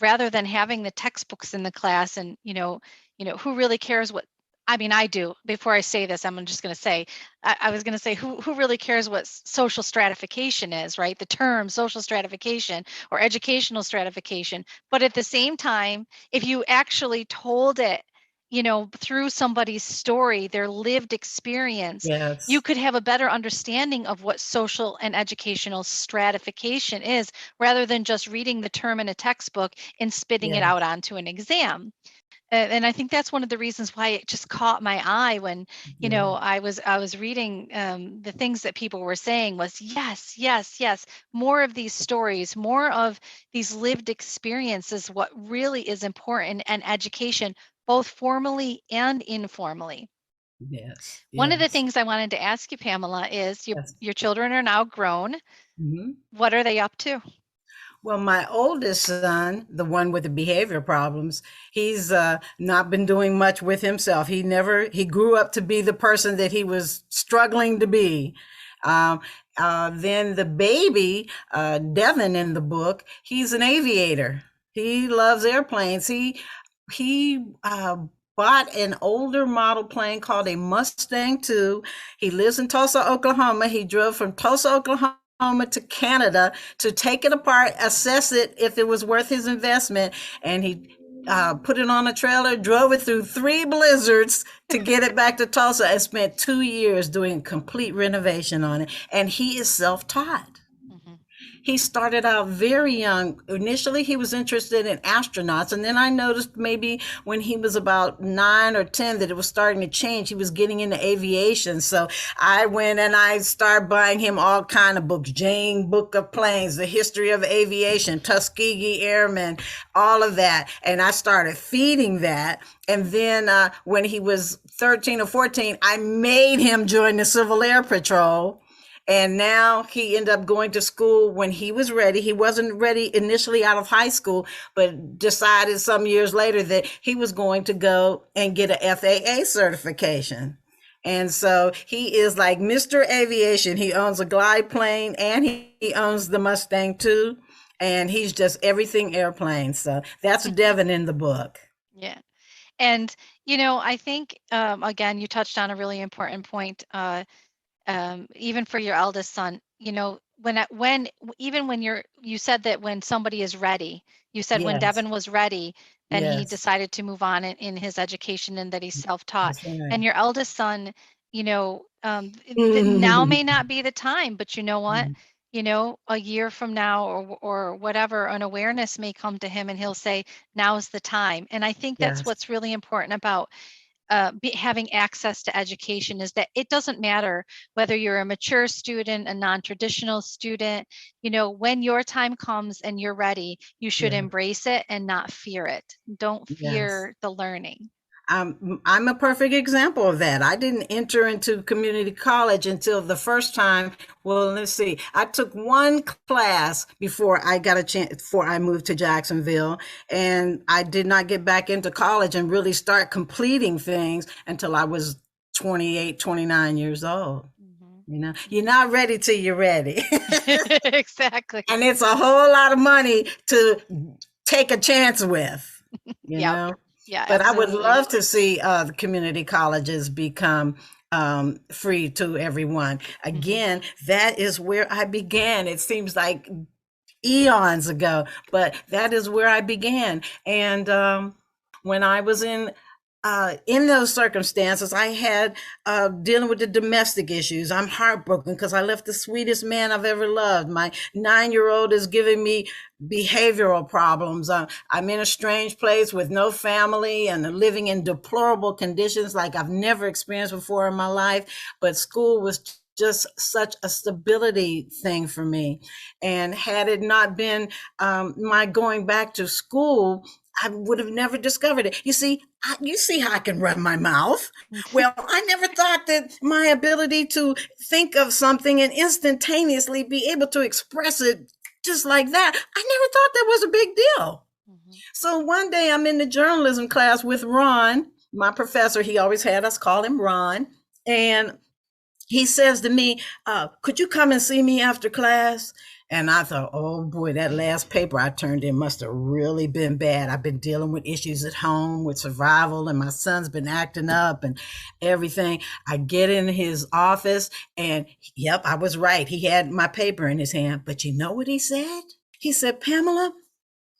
rather than having the textbooks in the class, and who really cares what, I mean, I do. Before I say this, I'm just going to say, I was going to say, who really cares what social stratification is, right? The term social stratification or educational stratification. But at the same time, if you actually told it, through somebody's story, their lived experience, you could have a better understanding of what social and educational stratification is, rather than just reading the term in a textbook and spitting it out onto an exam. And I think that's one of the reasons why it just caught my eye when, I was reading the things that people were saying was, yes, more of these stories, more of these lived experiences, what really is important, and education, both formally and informally. Yes. One of the Yes. things I wanted to ask you, Pamela, is Yes. your children are now grown. Mhm. What are they up to? Well, my oldest son, the one with the behavior problems, he's not been doing much with himself. He grew up to be the person that he was struggling to be. Um, then the baby, Devin in the book, he's an aviator. He loves airplanes. He bought an older model plane called a Mustang II. He lives in Tulsa, Oklahoma. He drove from Tulsa, Oklahoma to Canada to take it apart, assess it if it was worth his investment, and he put it on a trailer, drove it through 3 blizzards to get it back to Tulsa, and spent 2 years doing a complete renovation on it. And he is self-taught. Mm-hmm. He started out very young. Initially, he was interested in astronauts. And then I noticed maybe when he was about 9 or 10 that it was starting to change. He was getting into aviation. So I went and I started buying him all kind of books, Jane Book of Planes, The History of Aviation, Tuskegee Airmen, all of that. And I started feeding that. And then when he was 13 or 14, I made him join the Civil Air Patrol. And now he ended up going to school when he was ready. He wasn't ready initially out of high school, but decided some years later that he was going to go and get a FAA certification. And so he is like Mr. Aviation. He owns a glide plane and he owns the Mustang too. And he's just everything airplane. So that's Devin in the book. Yeah. And, you know, I think, again, you touched on a really important point. Even for your eldest son, you know, even when you said that when somebody is ready, you said when Yes. Devin was ready, then he Yes. decided to move on in his education and that he's self-taught. That's right. And your eldest son, you know, now may not be the time, but you know what? You know, a year from now or whatever, an awareness may come to him and he'll say, now's the time. And I think that's Yes. what's really important about having access to education, is that it doesn't matter whether you're a mature student, a non-traditional student. You know, when your time comes and you're ready, you should Yeah. embrace it and not fear it. Don't Yes. fear the learning. I'm a perfect example of that. I didn't enter into community college until the first time. Well, let's see. I took one class before I got a chance, before I moved to Jacksonville. And I did not get back into college and really start completing things until I was 28, 29 years old. Mm-hmm. You know, you're not ready till you're ready. Exactly. And it's a whole lot of money to take a chance with, you Yeah. know. Yeah, But I would absolutely. love to see the community colleges become free to everyone. Again, that is where I began. It seems like eons ago, but that is where I began. And when I was in those circumstances, I had dealing with the domestic issues. I'm heartbroken because I left the sweetest man I've ever loved. My 9-year-old is giving me behavioral problems. I'm in a strange place with no family and living in deplorable conditions like I've never experienced before in my life. But school was just such a stability thing for me. And had it not been my going back to school, I would have never discovered it. You see how I can run my mouth. Well, I never thought that my ability to think of something and instantaneously be able to express it just like that, I never thought that was a big deal. So one day I'm in the journalism class with Ron, my professor. He always had us call him Ron. And he says to me, could you come and see me after class? And I thought, oh boy, that last paper I turned in must have really been bad. I've been dealing with issues at home with survival, and my son's been acting up and everything. I get in his office, and yep, I was right. He had my paper in his hand. But you know what he said? He said, Pamela,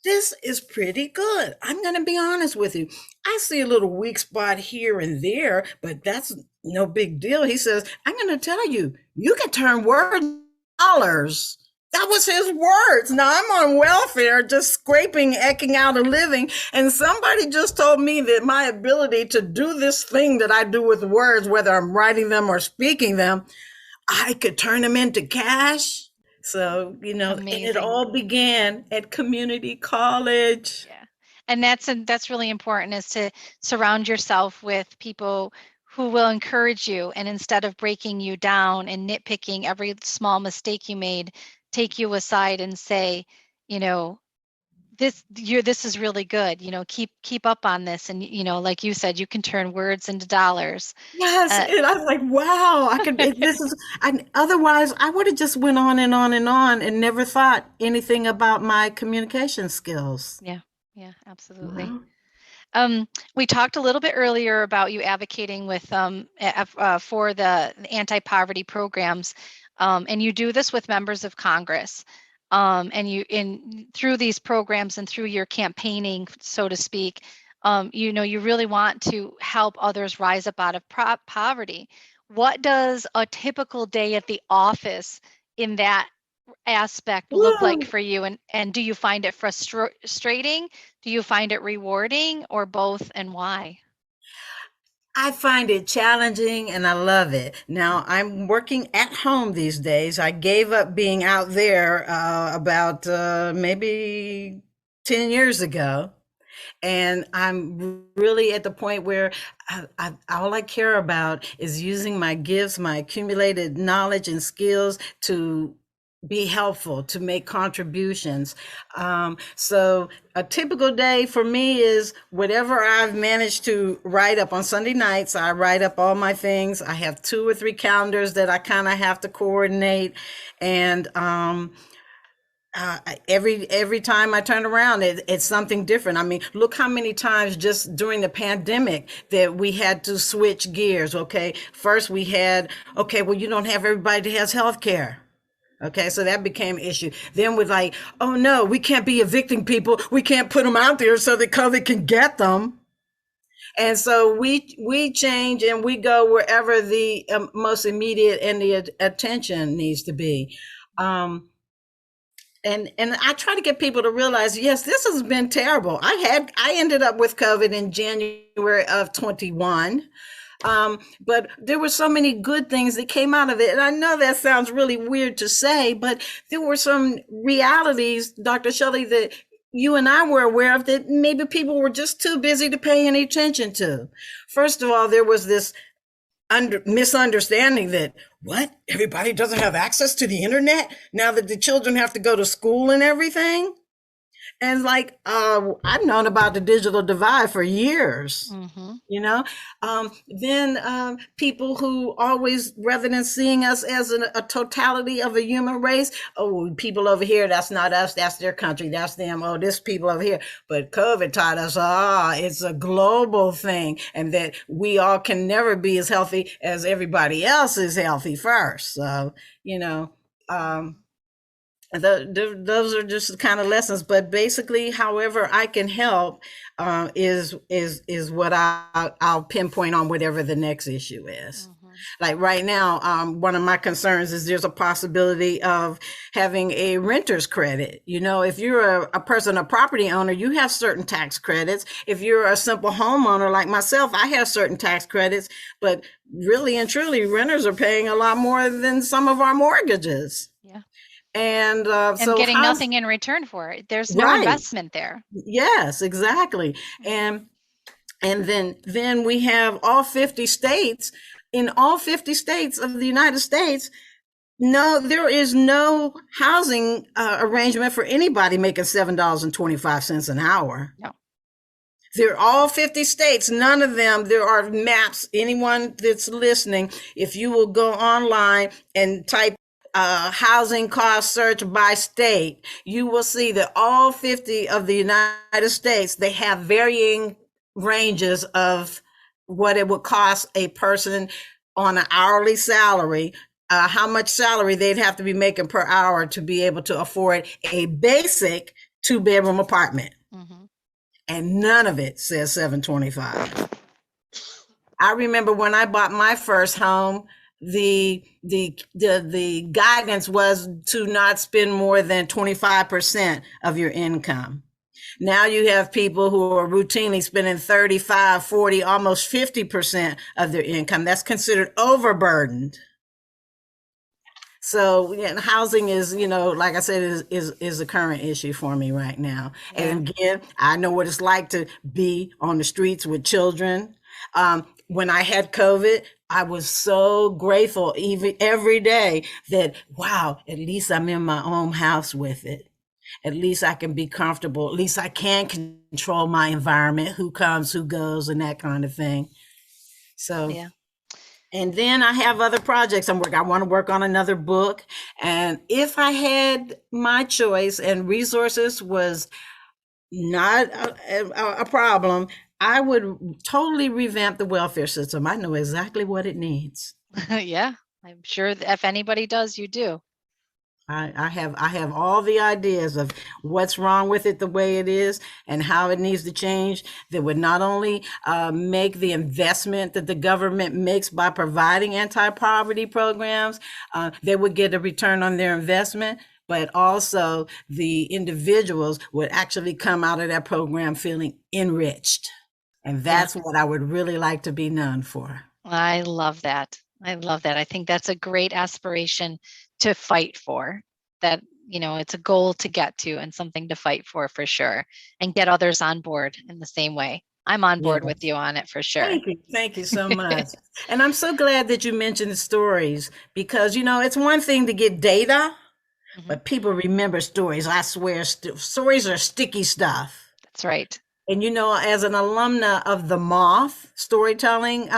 this is pretty good. I'm going to be honest with you. I see a little weak spot here and there, but that's no big deal. He says, I'm going to tell you, you can turn words into dollars. That was his words. Now I'm on welfare, just scraping, eking out a living. And somebody just told me that my ability to do this thing that I do with words, whether I'm writing them or speaking them, I could turn them into cash. So, you know, and it Amazing. all began at community college. Yeah. And that's really important, is to surround yourself with people who will encourage you, and instead of breaking you down and nitpicking every small mistake you made, take you aside and say, you know, this is really good. You know, keep up on this. And, you know, like you said, you can turn words into dollars. Yes, and I was like, wow, this is, otherwise I would have just went on and on and on and never thought anything about my communication skills. Yeah, yeah, absolutely. Wow. We talked a little bit earlier about you advocating with for the anti-poverty programs, and you do this with members of Congress. And you through these programs and through your campaigning, so to speak, you know, you really want to help others rise up out of poverty. What does a typical day at the office in that aspect look like Woo. for you? And do you find it frustrating? Do you find it rewarding, or both, and why? I find it challenging and I love it. Now I'm working at home these days. I gave up being out there about maybe 10 years ago. And I'm really at the point where all I care about is using my gifts, my accumulated knowledge and skills to be helpful, to make contributions. So a typical day for me is whatever I've managed to write up on Sunday nights. I write up all my things. I have 2 or 3 calendars that I kind of have to coordinate. And every time I turn around, it's something different. I mean, look how many times just during the pandemic that we had to switch gears. Okay, first we had, okay, well, you don't have everybody that has health care. Okay, so that became an issue. Then we're like, oh no, we can't be evicting people. We can't put them out there so that COVID can get them. And so we change and we go wherever the most immediate and the attention needs to be. And I try to get people to realize, yes, this has been terrible. I ended up with COVID in January of 21. But there were so many good things that came out of it. And I know that sounds really weird to say, but there were some realities, Dr. Shelley, that you and I were aware of that maybe people were just too busy to pay any attention to. First of all, there was this misunderstanding that what, everybody doesn't have access to the internet now that the children have to go to school and everything. And like, I've known about the digital divide for years. Mm-hmm. You know, then people who always, rather than seeing us as a totality of a human race, oh, people over here, that's not us, that's their country, that's them, oh, this people over here. But COVID taught us, it's a global thing, and that we all can never be as healthy as everybody else is healthy first. So, you know, those are just the kind of lessons. But basically, however I can help is what I'll pinpoint on whatever the next issue is. Mm-hmm. Like right now, one of my concerns is there's a possibility of having a renter's credit. You know, if you're a person, a property owner, you have certain tax credits. If you're a simple homeowner like myself, I have certain tax credits. But really and truly, renters are paying a lot more than some of our mortgages. Yeah. And so getting nothing in return for it. There's no investment there. Yes, exactly. And then we have all 50 states. In all 50 states of the United States, no, there is no housing arrangement for anybody making $7.25 an hour. No. They're all 50 states. None of them, there are maps. Anyone that's listening, if you will go online and type housing cost search by state, you will see that all 50 of the United States, they have varying ranges of what it would cost a person on an hourly salary, how much salary they'd have to be making per hour to be able to afford a basic 2-bedroom apartment. Mm-hmm. And none of it says $725. I remember when I bought my first home, the guidance was to not spend more than 25% of your income. Now you have people who are routinely spending 35, 40, almost 50% of their income. That's considered overburdened. So yeah, housing is, like I said, is a current issue for me right now. Yeah. And again, I know what it's like to be on the streets with children. When I had COVID, I was so grateful even every day that, wow, at least I'm in my own house with it. At least I can be comfortable. At least I can control my environment, who comes, who goes, and that kind of thing. So, Yeah. and then I have other projects I'm working. I want to work on another book. And if I had my choice and resources was not a problem, I would totally revamp the welfare system. I know exactly what it needs. Yeah. I'm sure if anybody does, you do. I have all the ideas of what's wrong with it the way it is and how it needs to change that would not only make the investment that the government makes by providing anti-poverty programs, they would get a return on their investment, but also the individuals would actually come out of that program feeling enriched. And Yeah. that's what I would really like to be known for. I love that. I love that. I think that's a great aspiration to fight for. That, it's a goal to get to and something to fight for sure, and get others on board in the same way. I'm on board with Yes. you on it for sure. Thank you. Thank you so much. And I'm so glad that you mentioned stories because, it's one thing to get data, Mhm. but people remember stories. I swear, stories are sticky stuff. That's right. And, as an alumna of the Moth storytelling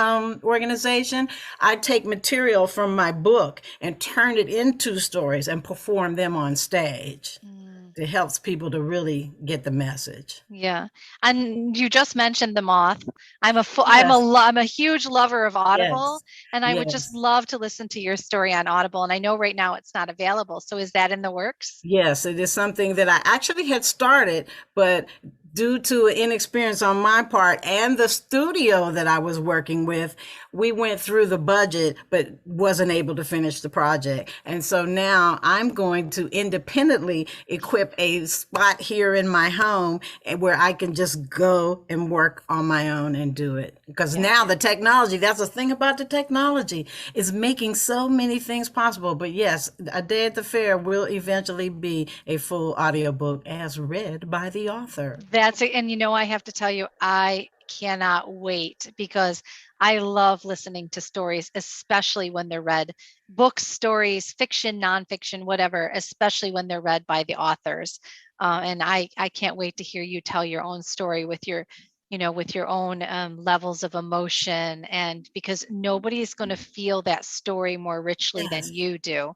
organization, I take material from my book and turn it into stories and perform them on stage. Mm, It helps people to really get the message. yeah. And you just mentioned the Moth. Yes, I'm a huge lover of Audible, yes, and I would just yes. love to listen to your story on Audible. And I know right now it's not available. So is that in the works? Yes, it is something that I actually had started, but due to inexperience on my part and the studio that I was working with, we went through the budget, but wasn't able to finish the project. And so now I'm going to independently equip a spot here in my home where I can just go and work on my own and do it. Because Yeah. now the technology, that's the thing about the technology, is making so many things possible. But yes, A Day at the Fair will eventually be a full audiobook as read by the author. That's it. And I have to tell you, I cannot wait because I love listening to stories, especially when they're read. Books, stories, fiction, nonfiction, whatever, especially when they're read by the authors. And I can't wait to hear you tell your own story with your own levels of emotion. And because nobody's going to feel that story more richly than Yes, you do,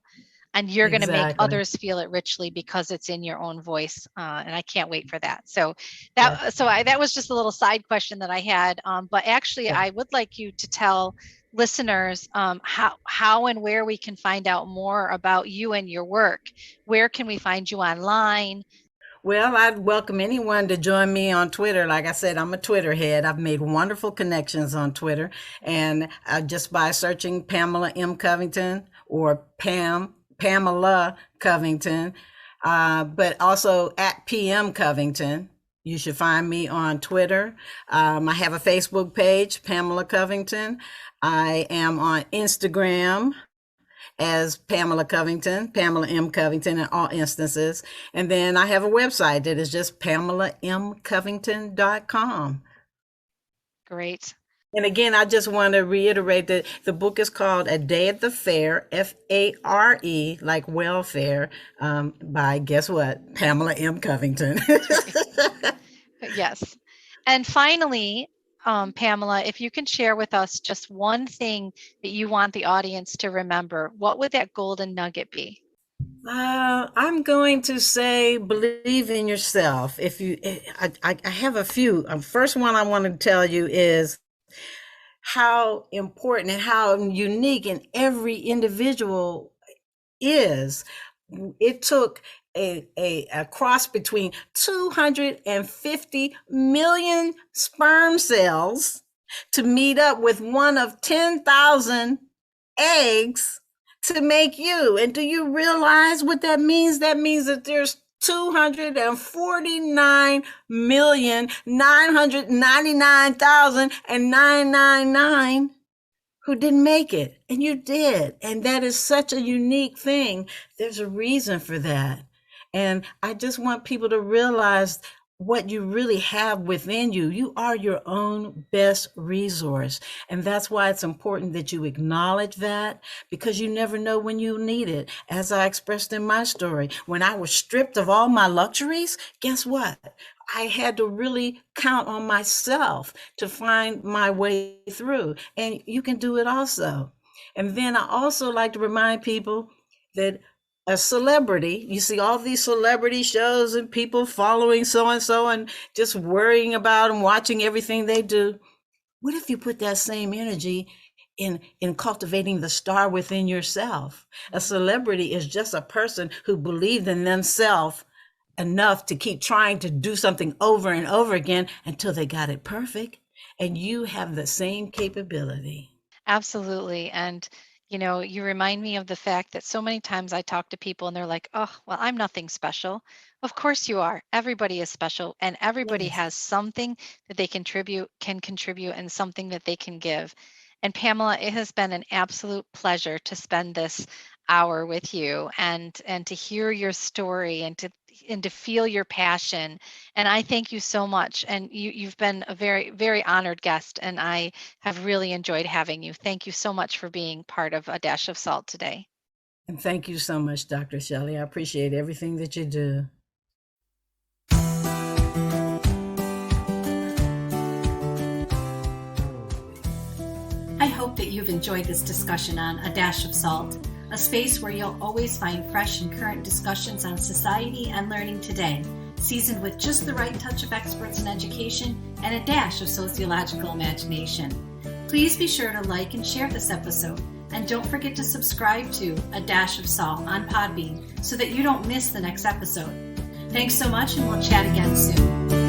and you're going to make exactly. others feel it richly because it's in your own voice, and I can't wait for that. Yes, That was just a little side question that I had, but actually yes. I would like you to tell listeners how and where we can find out more about you and your work. Where can we find you online? Well, I'd welcome anyone to join me on Twitter. Like I said, I'm a Twitter head. I've made wonderful connections on Twitter. And just by searching Pamela M Covington or Pamela Covington, but also at PM Covington, you should find me on Twitter. I have a Facebook page, Pamela Covington. I am on Instagram as Pamela Covington, Pamela M Covington in all instances. And then I have a website that is just PamelaMCovington.com. Great. And again, I just want to reiterate that the book is called A Day at the Fair, FARE, like welfare, by guess what? Pamela M Covington. Yes. And finally, Pamela, if you can share with us just one thing that you want the audience to remember, what would that golden nugget be? I'm going to say believe in yourself. If you, I have a few. First one I want to tell you is how important and how unique and every individual is. It took a cross between 250 million sperm cells to meet up with one of 10,000 eggs to make you. And do you realize what that means? That means that there's 249,999,999 who didn't make it, and you did. And that is such a unique thing. There's a reason for that. And I just want people to realize what you really have within you. You are your own best resource. And that's why it's important that you acknowledge that, because you never know when you need it. As I expressed in my story, when I was stripped of all my luxuries, guess what? I had to really count on myself to find my way through. And you can do it also. And then I also like to remind people that a celebrity, you see all these celebrity shows and people following so-and-so and just worrying about and watching everything they do. What if you put that same energy in cultivating the star within yourself? A celebrity is just a person who believed in themselves enough to keep trying to do something over and over again until they got it perfect. And you have the same capability. Absolutely. And, you remind me of the fact that so many times I talk to people and they're like, oh, well, I'm nothing special. Of course you are. Everybody is special and everybody Yes. has something that they can contribute and something that they can give. And Pamela, it has been an absolute pleasure to spend this hour with you and to hear your story and to feel your passion. And I thank you so much. And you've been a very, very honored guest. And I have really enjoyed having you. Thank you so much for being part of A Dash of Salt today. And thank you so much, Dr. Shelley. I appreciate everything that you do. I hope that you've enjoyed this discussion on A Dash of Salt, a space where you'll always find fresh and current discussions on society and learning today, seasoned with just the right touch of experts in education and a dash of sociological imagination. Please be sure to like and share this episode, and don't forget to subscribe to A Dash of Salt on Podbean so that you don't miss the next episode. Thanks so much, and we'll chat again soon.